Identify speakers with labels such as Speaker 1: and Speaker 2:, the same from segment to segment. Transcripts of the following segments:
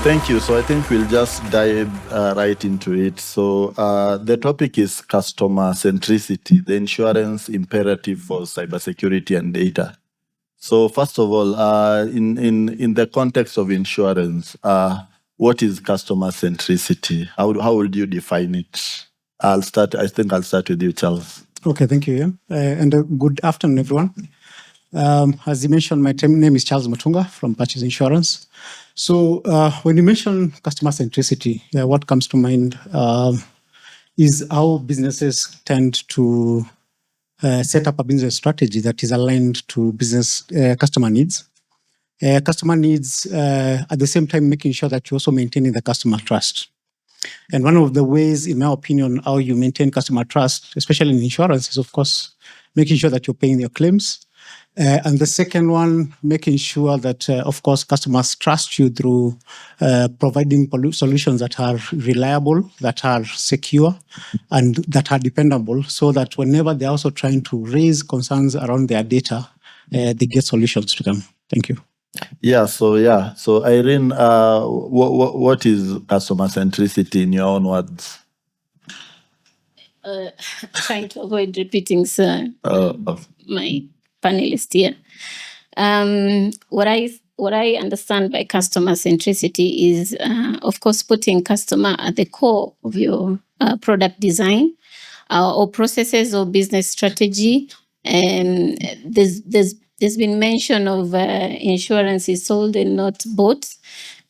Speaker 1: Thank you. So I think we'll just dive right into it. So the topic is customer centricity, the insurance imperative for cybersecurity and data. So first of all, in the context of insurance, what is customer centricity? How would you define it? I think I'll start with you, Charles.
Speaker 2: Okay, thank you, Ian. And good afternoon, everyone. As you mentioned, my name is Charles Mutunga from Purchase Insurance. So when you mention customer centricity, what comes to mind is how businesses tend to set up a business strategy that is aligned to business customer needs. Customer needs, at the same time, making sure that you're also maintaining the customer trust. And one of the ways, in my opinion, how you maintain customer trust, especially in insurance, is, of course, making sure that you're paying your claims. And the second one, making sure that, of course, customers trust you through providing solutions that are reliable, that are secure, and that are dependable, so that whenever they're also trying to raise concerns around their data, they get solutions to them. Thank you.
Speaker 1: So Irene, what is customer centricity in your own words?
Speaker 3: Trying to avoid repeating my panelist here. What I understand by customer centricity is, of course, putting customer at the core of your product design or processes or business strategy. And there's been mention of insurance is sold and not bought.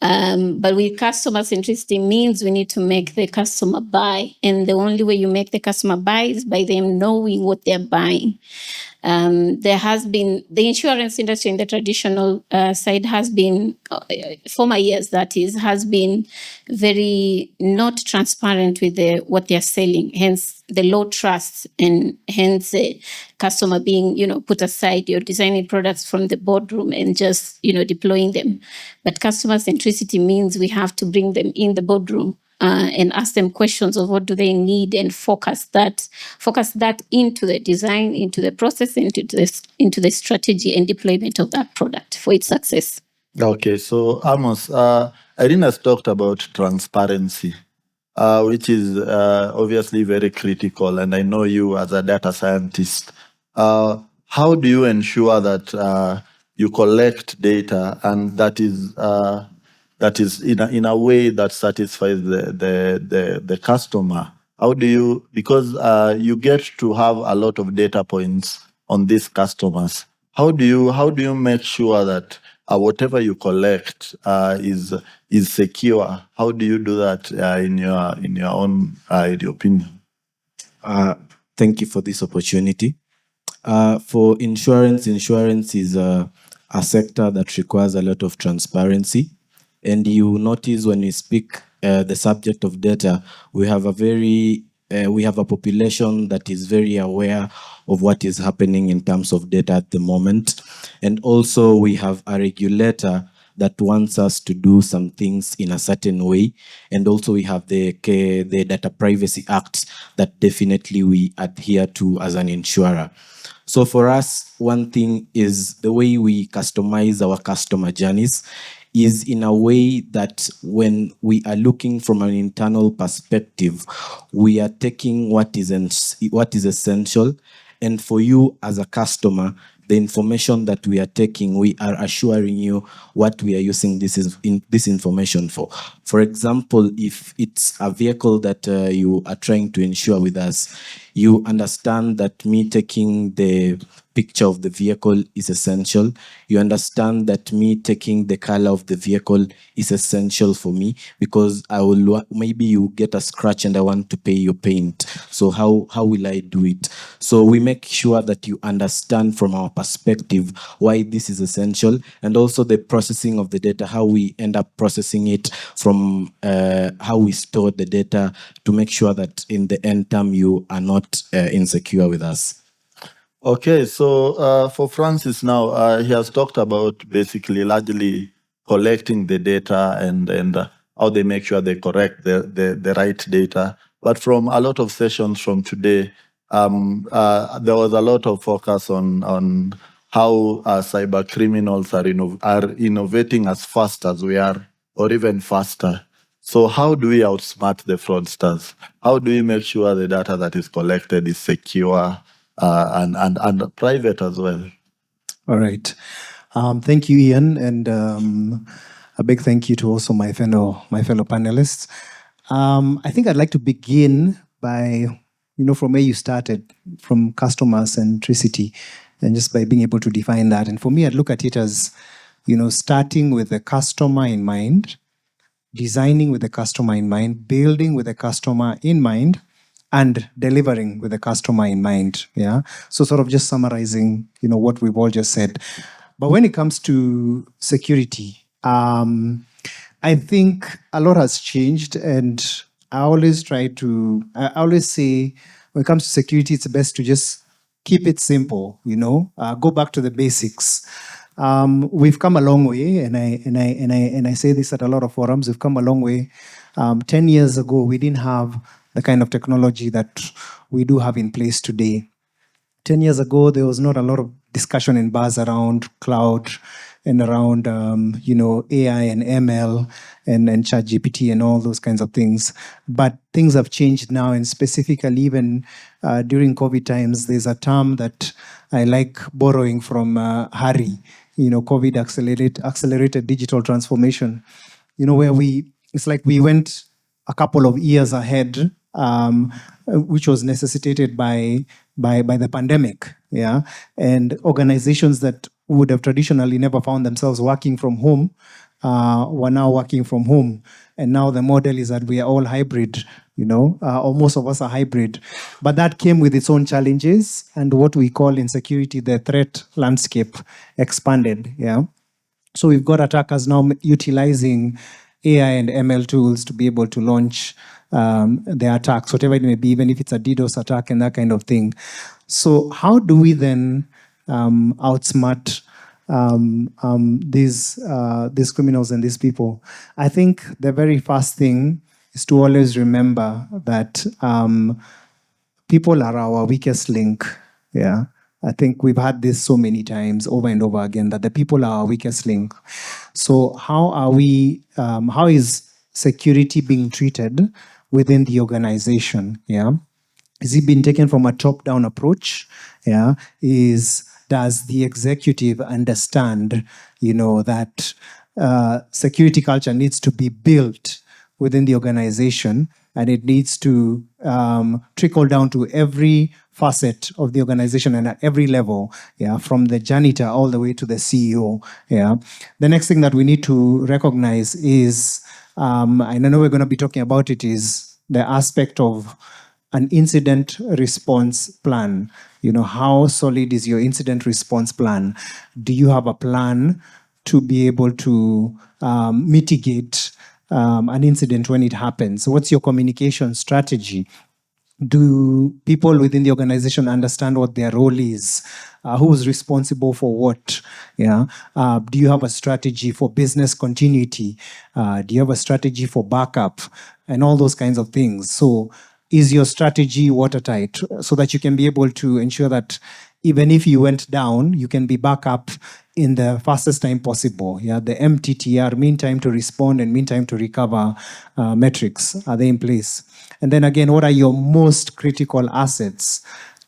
Speaker 3: But with customer centricity means we need to make the customer buy. And the only way you make the customer buy is by them knowing what they're buying. There has been the insurance industry in the traditional side has been, former years that is, has been very not transparent with what they're selling, hence the low trust, and hence customer being, put aside. You're designing products from the boardroom and just, deploying them. But customer centricity means we have to bring them in the boardroom and ask them questions of what do they need, and focus that into the design, into the process, into the strategy and deployment of that product for its success.
Speaker 1: Okay, so Amos, Irene has talked about transparency, which is obviously very critical, and I know you as a data scientist. How do you ensure that you collect data and that is in a way that satisfies the customer? How do you, because you get to have a lot of data points on these customers, how do you make sure that whatever you collect is secure? How do you do that in your own opinion?
Speaker 4: Thank you for this opportunity. For insurance is a sector that requires a lot of transparency. And you notice when we speak the subject of data, we have a population that is very aware of what is happening in terms of data at the moment. And also we have a regulator that wants us to do some things in a certain way. And also we have the Data Privacy Act that definitely we adhere to as an insurer. So for us, one thing is the way we customize our customer journeys is in a way that when we are looking from an internal perspective, we are taking what is essential. And for you as a customer, the information that we are taking, we are assuring you what we are using this information for. For example, if it's a vehicle that you are trying to insure with us, you understand that me taking the picture of the vehicle is essential. You understand that me taking the color of the vehicle is essential for me, because maybe you get a scratch and I want to pay your paint. So how will I do it? So we make sure that you understand from our perspective why this is essential, and also the processing of the data, how we end up processing it, from how we store the data, to make sure that in the end term you are not insecure with us.
Speaker 1: Okay, so for Francis now, he has talked about basically largely collecting the data and how they make sure they correct the right data. But from a lot of sessions from today, there was a lot of focus on how cyber criminals are innovating as fast as we are or even faster. So how do we outsmart the fraudsters? How do we make sure the data that is collected is secure and private as well?
Speaker 5: All right. Thank you, Ian, and a big thank you to also my fellow panelists. I think I'd like to begin by, from where you started, from customer centricity, and just by being able to define that. And for me, I'd look at it as, starting with the customer in mind, designing with the customer in mind, building with the customer in mind, and delivering with the customer in mind. Yeah. So sort of just summarizing, what we've all just said. But when it comes to security, I think a lot has changed, and I always say when it comes to security, it's best to just keep it simple. Go back to the basics. We've come a long way, and I say this at a lot of forums. We've come a long way. 10 years ago, we didn't have the kind of technology that we do have in place today. 10 years ago, there was not a lot of discussion and buzz around cloud and around AI and ML and ChatGPT and all those kinds of things. But things have changed now, and specifically even during COVID times, there's a term that I like borrowing from Harry. COVID accelerated digital transformation. Where it's like we went a couple of years ahead, which was necessitated by the pandemic, yeah, and organizations that would have traditionally never found themselves working from home were now working from home, and now the model is that we are all hybrid, or most of us are hybrid, but that came with its own challenges, and what we call in security the threat landscape expanded, yeah. So we've got attackers now utilizing AI and ML tools to be able to launch their attacks, whatever it may be, even if it's a DDoS attack and that kind of thing. So how do we then outsmart these criminals and these people? I think the very first thing is to always remember that people are our weakest link. Yeah. I think we've had this so many times over and over again that the people are our weakest link. So how is security being treated within the organization? Yeah. Is it being taken from a top-down approach? Yeah. Does the executive understand, that security culture needs to be built within the organization, and it needs to trickle down to every facet of the organization and at every level, yeah, from the janitor all the way to the CEO. Yeah. The next thing that we need to recognize is, and I know we're going to be talking about it, is the aspect of an incident response plan. How solid is your incident response plan? Do you have a plan to be able to mitigate an incident when it happens? What's your communication strategy? Do people within the organization understand what their role is? Who's responsible for what? Yeah. Do you have a strategy for business continuity? Do you have a strategy for backup? And all those kinds of things. So is your strategy watertight so that you can be able to ensure that even if you went down, you can be back up in the fastest time possible? Yeah, the MTTR, mean time to respond and mean time to recover metrics, are they in place? And then again, what are your most critical assets?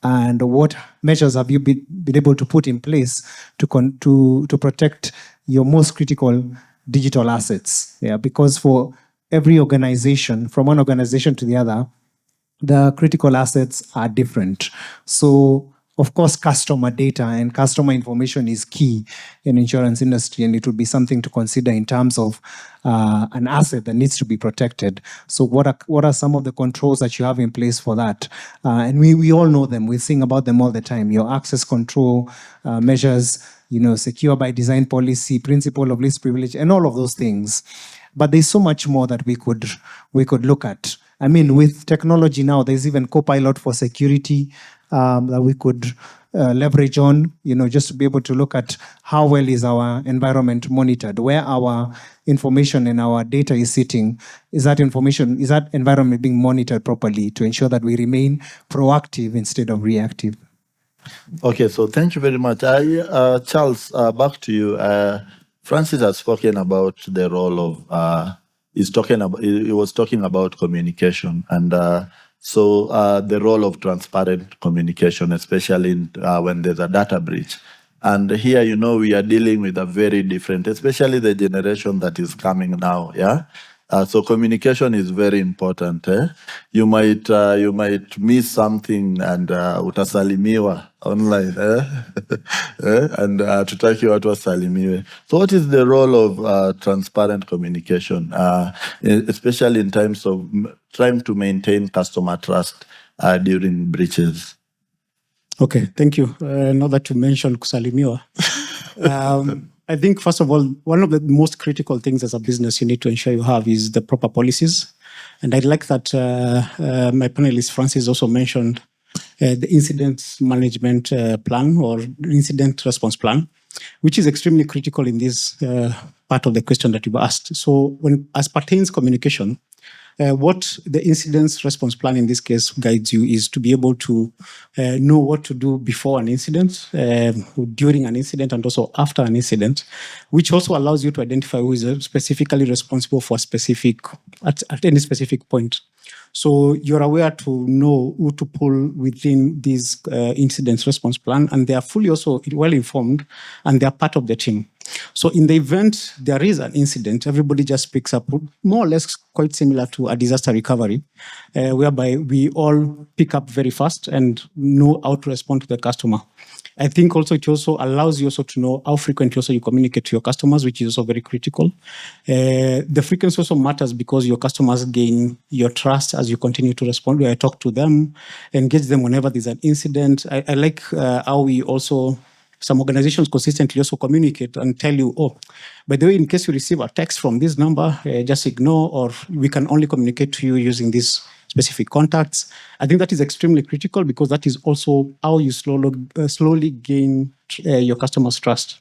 Speaker 5: And what measures have you been able to put in place to protect your most critical digital assets? Yeah, because for every organization, from one organization to the other, the critical assets are different. So, of course, customer data and customer information is key in insurance industry, and it would be something to consider in terms of an asset that needs to be protected. So what are some of the controls that you have in place for that? And we all know them. We sing about them all the time. Your access control measures, secure by design policy, principle of least privilege, and all of those things. But there's so much more that we could look at. I mean, with technology now, there's even Copilot for security that we could leverage on, just to be able to look at how well is our environment monitored, where our information and our data is sitting. Is that environment being monitored properly to ensure that we remain proactive instead of reactive?
Speaker 1: Okay, so thank you very much. Charles, back to you. Francis has spoken about the role of, he was talking about communication, and the role of transparent communication, especially when there's a data breach. And here, we are dealing with a very different, especially the generation that is coming now, yeah? So communication is very important. You might miss something and utasalimiwa online, and tutaki watu wasalimiwe. So what is the role of transparent communication, especially in terms of trying to maintain customer trust during breaches?
Speaker 2: Okay, thank you. Now that you mentioned kusalimiwa, I think, first of all, one of the most critical things as a business you need to ensure you have is the proper policies. And I like that my panelist, Francis, also mentioned the incident management plan or incident response plan, which is extremely critical in this part of the question that you've asked. So as pertains communication, what the incident response plan in this case guides you is to be able to know what to do before an incident, during an incident, and also after an incident, which also allows you to identify who is specifically responsible for at any specific point. So you're aware to know who to pull within this incident response plan, and they are fully also well informed, and they are part of the team. So in the event there is an incident, everybody just picks up more or less quite similar to a disaster recovery, whereby we all pick up very fast and know how to respond to the customer. I think also it also allows you also to know how frequently also you communicate to your customers, which is also very critical. The frequency also matters because your customers gain your trust as you continue to respond. I talk to them, engage them whenever there's an incident. I like how we also, some organizations consistently also communicate and tell you, oh, by the way, in case you receive a text from this number, just ignore, or we can only communicate to you using these specific contacts. I think that is extremely critical because that is also how you slowly gain your customers' trust.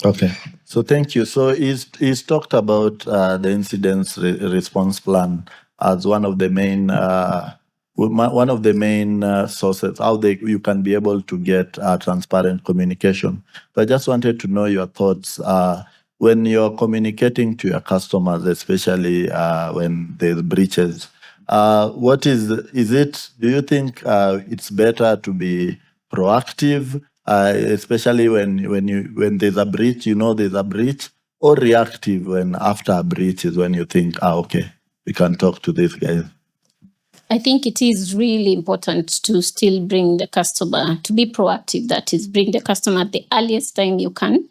Speaker 1: Okay, so thank you. So he's talked about the incident response plan as one of the main sources how you can be able to get transparent communication. So I just wanted to know your thoughts when you're communicating to your customers, especially when there's breaches. What is it? Do you think it's better to be proactive, especially when there's a breach, there's a breach, or reactive when after a breach is when you think, okay, we can talk to these guys?
Speaker 3: I think it is really important to still bring the customer, to be proactive, that is, bring the customer at the earliest time you can.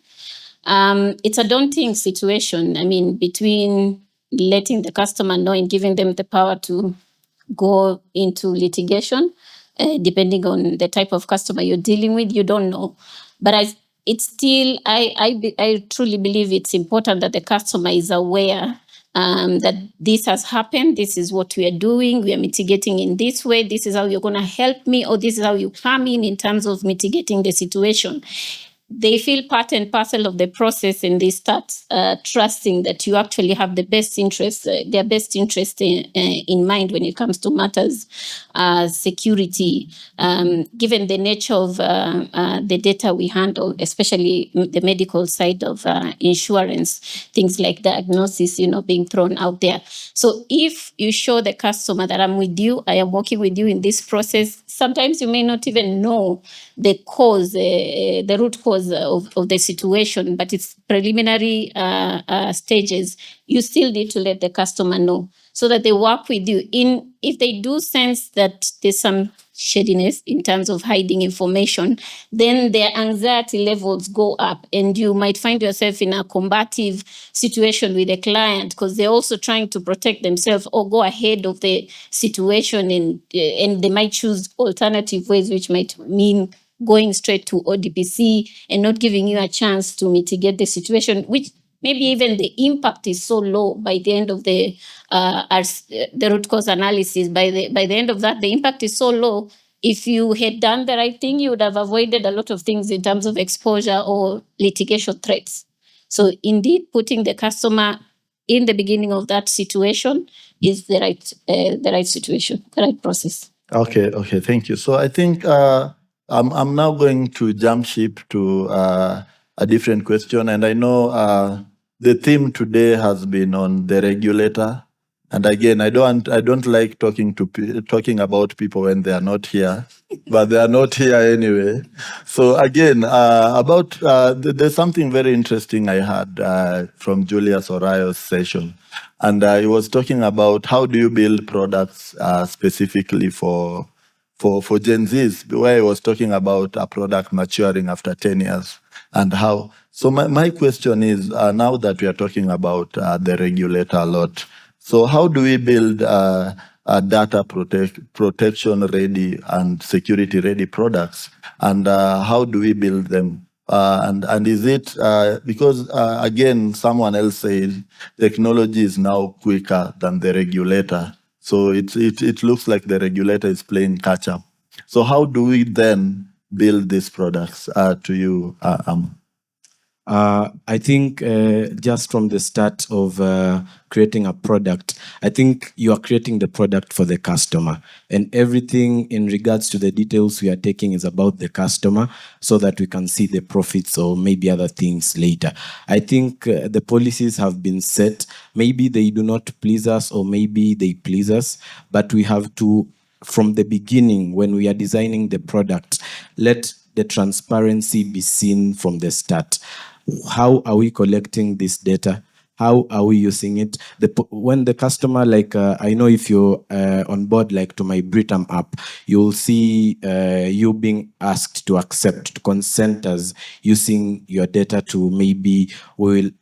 Speaker 3: It's a daunting situation. I mean, between letting the customer know and giving them the power to go into litigation, depending on the type of customer you're dealing with, you don't know. But I truly believe it's important that the customer is aware that this has happened, this is what we are doing, we are mitigating in this way, this is how you're going to help me, or this is how you come in terms of mitigating the situation. They feel part and parcel of the process, and they start trusting that you actually have the best interest, their best interest in mind when it comes to matters security. Given the nature of the data we handle, especially the medical side of insurance, things like diagnosis, being thrown out there. So if you show the customer that I'm with you, I am working with you in this process, sometimes you may not even know the cause, the root cause of the situation, but it's preliminary stages. You still need to let the customer know so that they work with you. If they do sense that there's some shadiness in terms of hiding information, then their anxiety levels go up, and you might find yourself in a combative situation with a client because they're also trying to protect themselves or go ahead of the situation, and they might choose alternative ways, which might mean going straight to ODPC and not giving you a chance to mitigate the situation, which maybe even the impact is so low by the end of the root cause analysis. By the end of that, the impact is so low. If you had done the right thing, you would have avoided a lot of things in terms of exposure or litigation threats. So indeed, putting the customer in the beginning of that situation is the right situation, the right process.
Speaker 1: Okay, thank you. So I think I'm now going to jump ship to a different question. And I know the theme today has been on the regulator. And again, I don't like talking about people when they are not here, but they are not here anyway. So again, there's something very interesting I heard from Julius Orayo's session, and he was talking about how do you build products specifically for Gen Zs, where he was talking about a product maturing after 10 years and how. So my question is, now that we are talking about the regulator a lot, so how do we build data protection ready and security ready products, and how do we build them? And is it because again, someone else said technology is now quicker than the regulator, so it looks like the regulator is playing catch up. So how do we then build these products to you?
Speaker 4: I think just from the start of creating a product, I think you are creating the product for the customer, and everything in regards to the details we are taking is about the customer, so that we can see the profits or maybe other things later. I think the policies have been set. Maybe they do not please us, or maybe they please us, but we have to, from the beginning, when we are designing the product, let the transparency be seen from the start. How are we collecting this data? How are we using it? When the customer, like I know if you're on board, like to my Britam app, you'll see you being asked to accept, to consent as using your data to maybe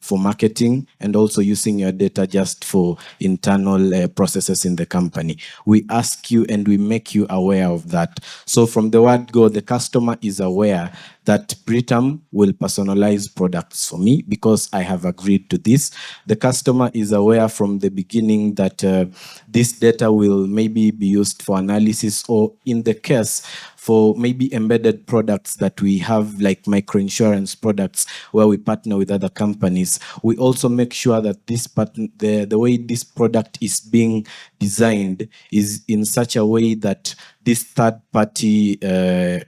Speaker 4: for marketing, and also using your data just for internal processes in the company. We ask you and we make you aware of that. So from the word go, the customer is aware that Britam will personalize products for me because I have agreed to this. The customer is aware from the beginning that this data will maybe be used for analysis, or in the case for maybe embedded products that we have, like microinsurance products where we partner with other companies. We also make sure that the way this product is being designed is in such a way that this third-party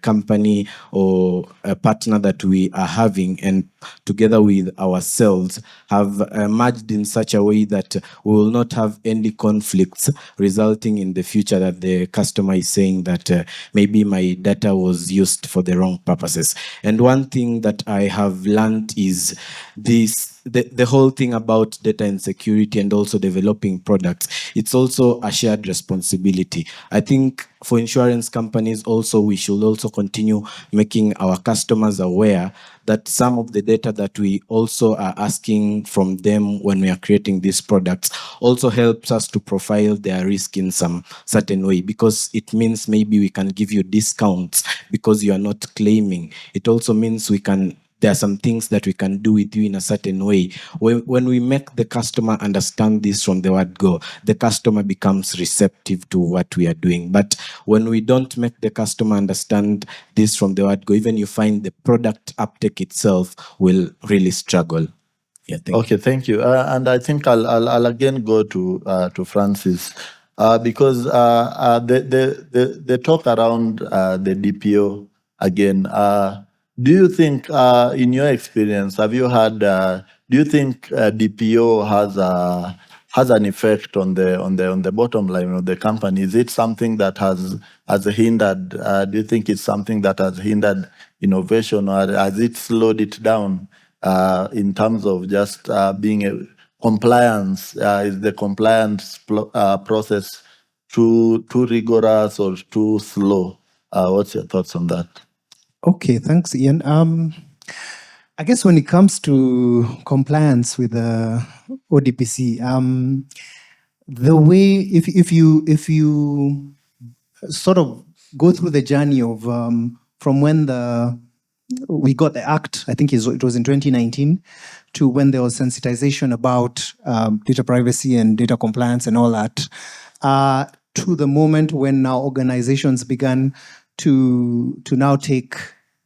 Speaker 4: company or a partner that we are having, and together with ourselves, have merged in such a way that we will not have any conflicts resulting in the future that the customer is saying that maybe my data was used for the wrong purposes. And one thing that I have learned is the whole thing about data and security and also developing products, it's also a shared responsibility. I think for insurance companies also, we should also continue making our customers aware that some of the data that we also are asking from them when we are creating these products also helps us to profile their risk in some certain way, because it means maybe we can give you discounts because you are not claiming. It also means there are some things that we can do with you in a certain way. When we make the customer understand this from the word go, the customer becomes receptive to what we are doing. But when we don't make the customer understand this from the word go, even you find the product uptake itself will really struggle. Yeah,
Speaker 1: Thank you. And I think I'll again go to Francis because the talk around the DPO again. Do you think, in your experience, have you had? Do you think DPO has an effect on the bottom line of the company? Is it something that has hindered? Do you think it's something that has hindered innovation, or has it slowed it down in terms of just being a compliance? Is the compliance process too rigorous or too slow? What's your thoughts on that?
Speaker 5: Okay, thanks, Ian. I guess when it comes to compliance with the ODPC, the way if you sort of go through the journey of from when we got the act, I think it was in 2019, to when there was sensitization about data privacy and data compliance and all that, to the moment when now organizations began to now take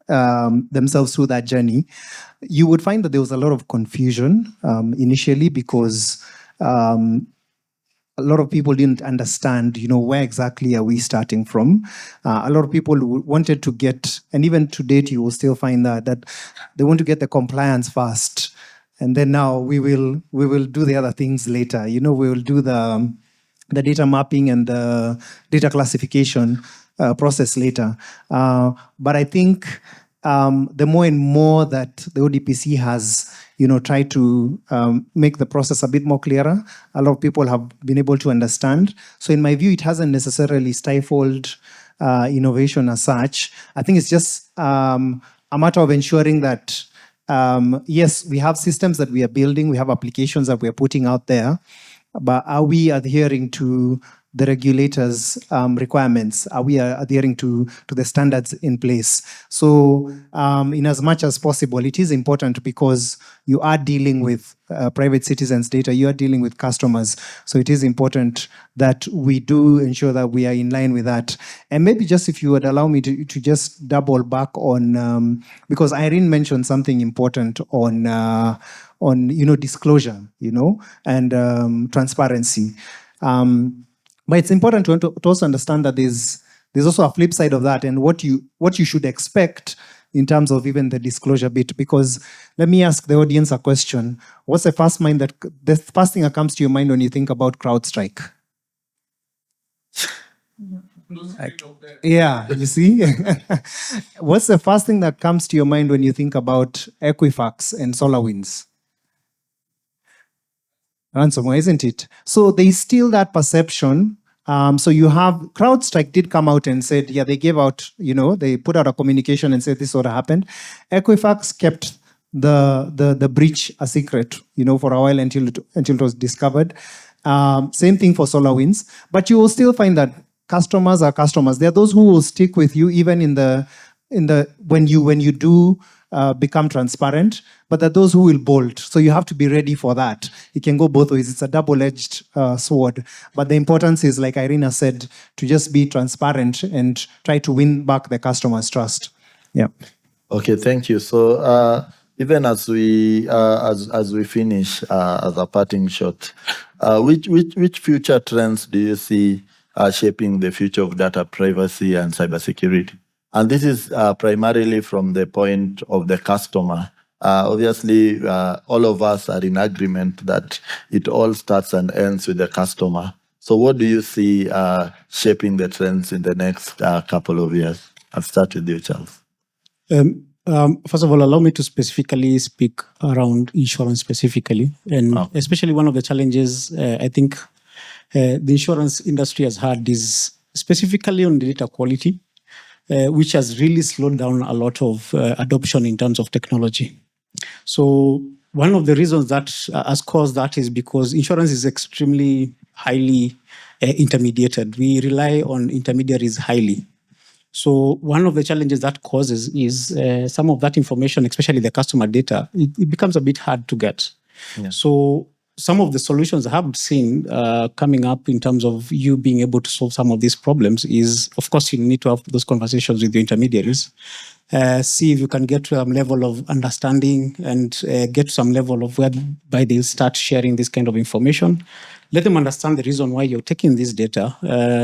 Speaker 5: themselves through that journey, you would find that there was a lot of confusion initially, because a lot of people didn't understand, where exactly are we starting from. A lot of people wanted to get, and even to date, you will still find that they want to get the compliance first, and then now we will do the other things later. We will do the data mapping and the data classification process later. But I think the more and more that the ODPC has, tried to make the process a bit more clearer, a lot of people have been able to understand. So in my view, it hasn't necessarily stifled innovation as such. I think it's just a matter of ensuring that, yes, we have systems that we are building, we have applications that we are putting out there, but are we adhering to the regulators' requirements? Are we adhering to the standards in place? So in as much as possible, it is important because you are dealing with private citizens' data, you are dealing with customers. So it is important that we do ensure that we are in line with that. And maybe just if you would allow me to just double back on, because Irene mentioned something important on disclosure, and transparency. But it's important to also understand that there's also a flip side of that, and what you should expect in terms of even the disclosure bit. Because let me ask the audience a question: what's the first thing that comes to your mind when you think about CrowdStrike? Yeah, you see? What's the first thing that comes to your mind when you think about Equifax and SolarWinds? Ransomware, isn't it? So there's still that perception. So you have CrowdStrike did come out and said, yeah, they gave out, they put out a communication and said this sort of happened. Equifax kept the breach a secret, for a while until it was discovered. Same thing for SolarWinds. But you will still find that customers are customers. There are those who will stick with you even when you do become transparent, but there are those who will bolt. So you have to be ready for that. It can go both ways. It's a double-edged sword. But the importance is, like Irina said, to just be transparent and try to win back the customer's trust. Yeah.
Speaker 1: Okay, thank you. So even as we finish as a parting shot, which future trends do you see shaping the future of data privacy and cybersecurity? And this is primarily from the point of the customer. Obviously, all of us are in agreement that it all starts and ends with the customer. So what do you see shaping the trends in the next couple of years? I'll start with you, Charles.
Speaker 2: First of all, allow me to specifically speak around insurance specifically. And especially one of the challenges I think the insurance industry has had is specifically on the data quality, which has really slowed down a lot of adoption in terms of technology. So one of the reasons that has caused that is because insurance is extremely highly intermediated. We rely on intermediaries highly. So one of the challenges that causes is some of that information, especially the customer data, it becomes a bit hard to get. Yeah. So some of the solutions I have seen coming up in terms of you being able to solve some of these problems is, of course, you need to have those conversations with the intermediaries. See if you can get to a level of understanding and get to some level of whereby they'll start sharing this kind of information. Let them understand the reason why you're taking this data,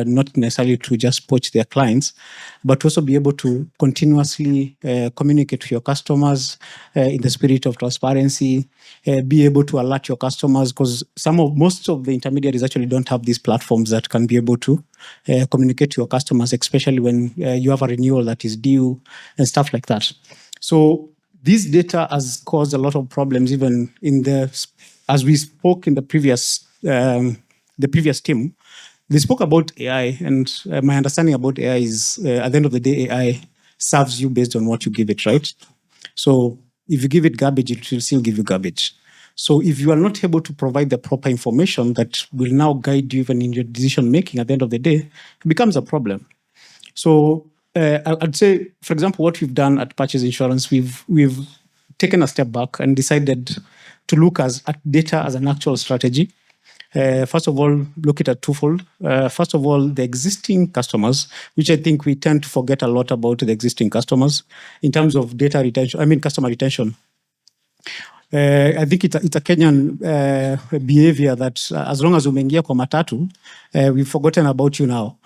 Speaker 2: not necessarily to just poach their clients, but also be able to continuously communicate to your customers in the spirit of transparency, be able to alert your customers, because most of the intermediaries actually don't have these platforms that can be able to communicate to your customers, especially when you have a renewal that is due and stuff like that. So this data has caused a lot of problems, even as we spoke in the previous team. They spoke about AI, and my understanding about AI is, at the end of the day, AI serves you based on what you give it, right? So if you give it garbage, it will still give you garbage. So if you are not able to provide the proper information that will now guide you even in your decision making, at the end of the day, it becomes a problem. So I'd say, for example, what we've done at Purchase Insurance, we've taken a step back and decided to look at data as an actual strategy. First of all, look at it twofold. First of all, the existing customers, which I think we tend to forget a lot about the existing customers in terms of data retention, customer retention. I think it's a Kenyan behavior that as long as umeingia kwa matatu, we've forgotten about you now.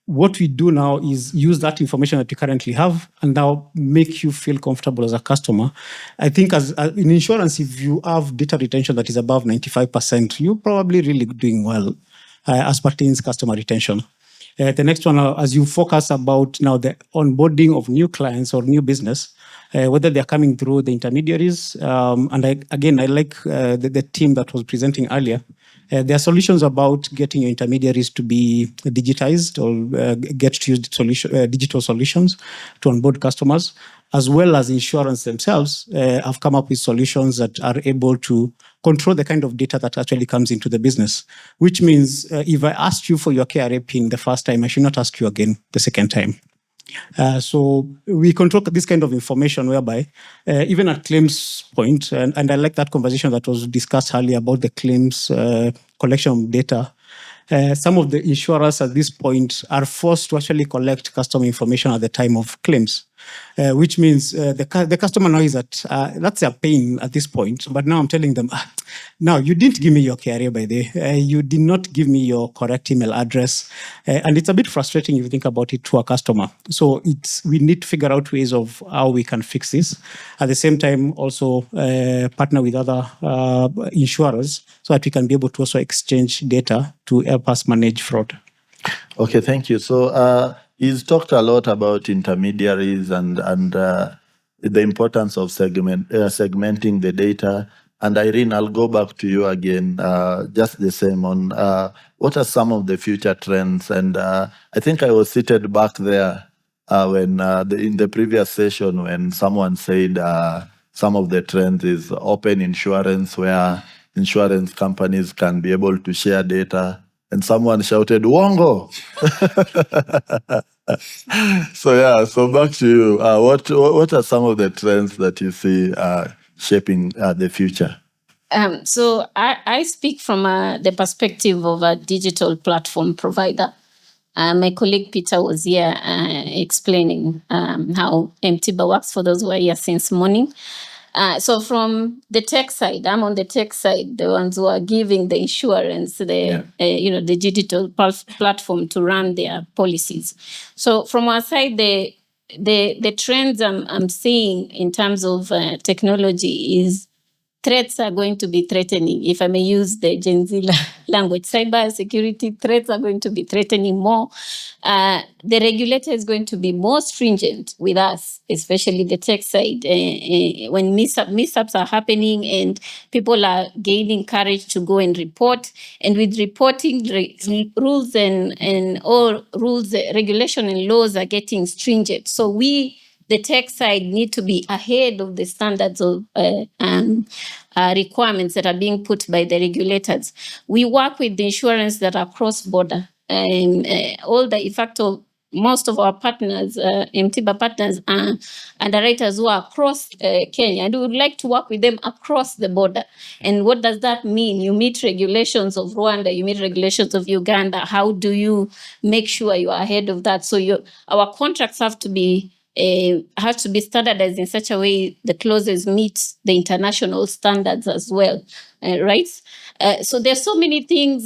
Speaker 2: What we do now is use that information that you currently have and now make you feel comfortable as a customer. I think as in insurance, if you have data retention that is above 95%, you're probably really doing well as pertains customer retention. The next one, as you focus about now the onboarding of new clients or new business, whether they're coming through the intermediaries. And I like the team that was presenting earlier. There are solutions about getting your intermediaries to be digitized or get to use digital solutions to onboard customers, as well as insurance themselves have come up with solutions that are able to control the kind of data that actually comes into the business, which means if I asked you for your KRA PIN the first time, I should not ask you again the second time. So we control this kind of information whereby even at claims point, and I like that conversation that was discussed earlier about the claims collection of data. Some of the insurers at this point are forced to actually collect customer information at the time of claims, which means the customer knows that that's a pain at this point. But now I'm telling them, now you didn't give me your KRA by the way. You did not give me your correct email address. And it's a bit frustrating if you think about it to a customer. So we need to figure out ways of how we can fix this. At the same time, also partner with other insurers so that we can be able to also exchange data to help us manage fraud.
Speaker 1: Okay, thank you. So he's talked a lot about intermediaries and the importance of segmenting the data. And Irene, I'll go back to you again, just the same on what are some of the future trends. And I think I was seated back there when in the previous session when someone said some of the trends is open insurance, where insurance companies can be able to share data. And someone shouted, "Wongo!" So back to you. What are some of the trends that you see shaping the future?
Speaker 3: So I speak from the perspective of a digital platform provider. My colleague Peter was here explaining how MTIBA works for those who are here since morning. So from the tech side, I'm on the tech side, the ones who are giving the insurance, the digital platform to run their policies. So from our side, the trends I'm seeing in terms of technology is threats are going to be threatening, if I may use the Gen Z language. Cybersecurity threats are going to be threatening more. The regulator is going to be more stringent with us, especially the tech side, when mishaps are happening and people are gaining courage to go and report. And with reporting, rules and all rules, regulation and laws are getting stringent. So the tech side need to be ahead of the standards of requirements that are being put by the regulators. We work with the insurance that are cross-border. And most of our partners, MTIBA partners, are underwriters who are across Kenya, and we would like to work with them across the border. And what does that mean? You meet regulations of Rwanda, you meet regulations of Uganda. How do you make sure you are ahead of that? So our contracts have to be standardized in such a way the clauses meet the international standards as well, right? So there's so many things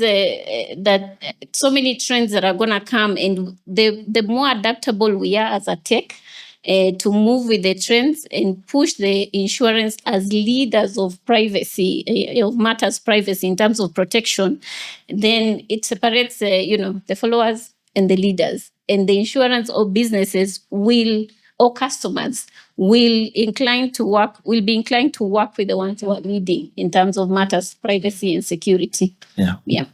Speaker 3: so many trends that are going to come, and the more adaptable we are as a tech to move with the trends and push the insurance as leaders of privacy, of matters privacy in terms of protection, then it separates the followers and the leaders. And the insurance or businesses or customers will be inclined to work with the ones who are leading in terms of matters privacy and security. Yeah.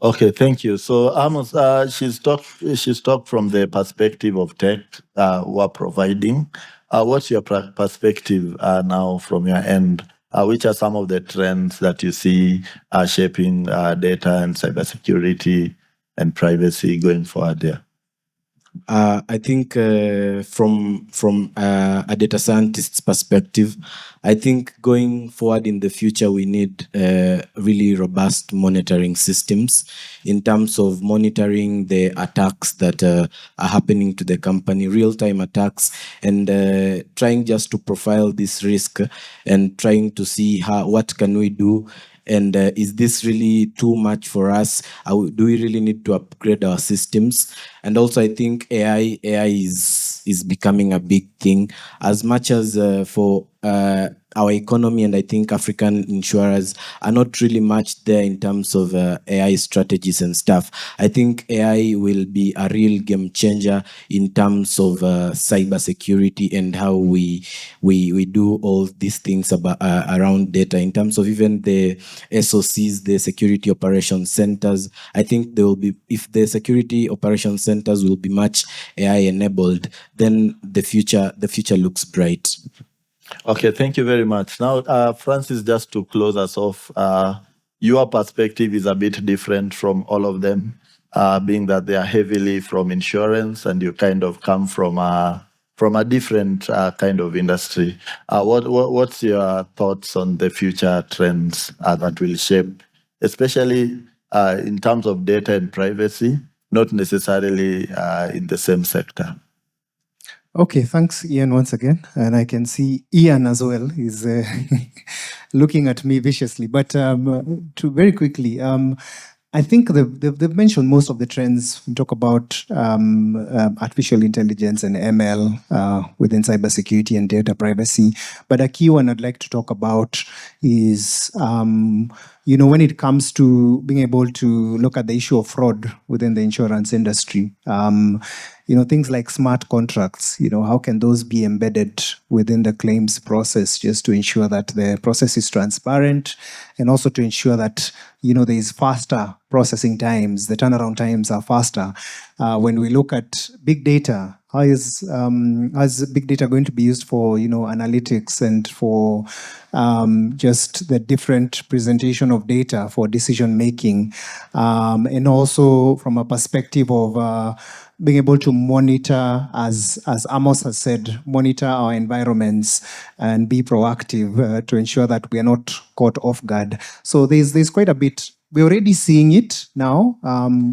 Speaker 1: Okay, thank you. So Amos, she's talked from the perspective of tech who are providing. What's your perspective now from your end? Which are some of the trends that you see shaping data and cybersecurity and privacy going forward there?
Speaker 4: I think from a data scientist's perspective, I think going forward in the future, we need really robust monitoring systems in terms of monitoring the attacks that are happening to the company, real-time attacks, and trying just to profile this risk and trying to see what can we do. And is this really too much for us? Do we really need to upgrade our systems? And also, I think AI is becoming a big thing as much as for our economy, and I think African insurers are not really much there in terms of AI strategies and stuff. I think AI will be a real game changer in terms of cybersecurity and how we do all these things about around data in terms of even the SOCs, the security operations centers. I think there will be, if the security operations centers will be much AI enabled, then the future looks bright.
Speaker 1: Okay, thank you very much. Now, Francis, just to close us off, your perspective is a bit different from all of them, being that they are heavily from insurance and you kind of come from a different kind of industry. What's your thoughts on the future trends that will shape, especially in terms of data and privacy, not necessarily in the same sector?
Speaker 5: Okay, thanks, Ian, once again. And I can see Ian as well is looking at me viciously. But to very quickly, I think they've mentioned most of the trends. We talk about artificial intelligence and ML within cybersecurity and data privacy. But a key one I'd like to talk about is when it comes to being able to look at the issue of fraud within the insurance industry. Things like smart contracts, how can those be embedded within the claims process just to ensure that the process is transparent and also to ensure that, there is faster processing times, the turnaround times are faster. When we look at big data, how is big data going to be used for, analytics and for just the different presentation of data for decision making, and also from a perspective of being able to monitor, as Amos has said, monitor our environments and be proactive to ensure that we are not caught off guard. So there's quite a bit. We're already seeing it now.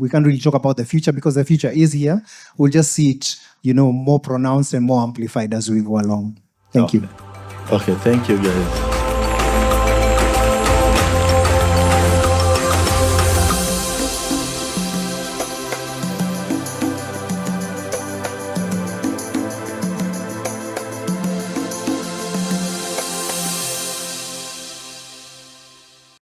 Speaker 5: We can't really talk about the future because the future is here. We'll just see it, more pronounced and more amplified as we go along. Thank you.
Speaker 1: Okay, thank you, guys.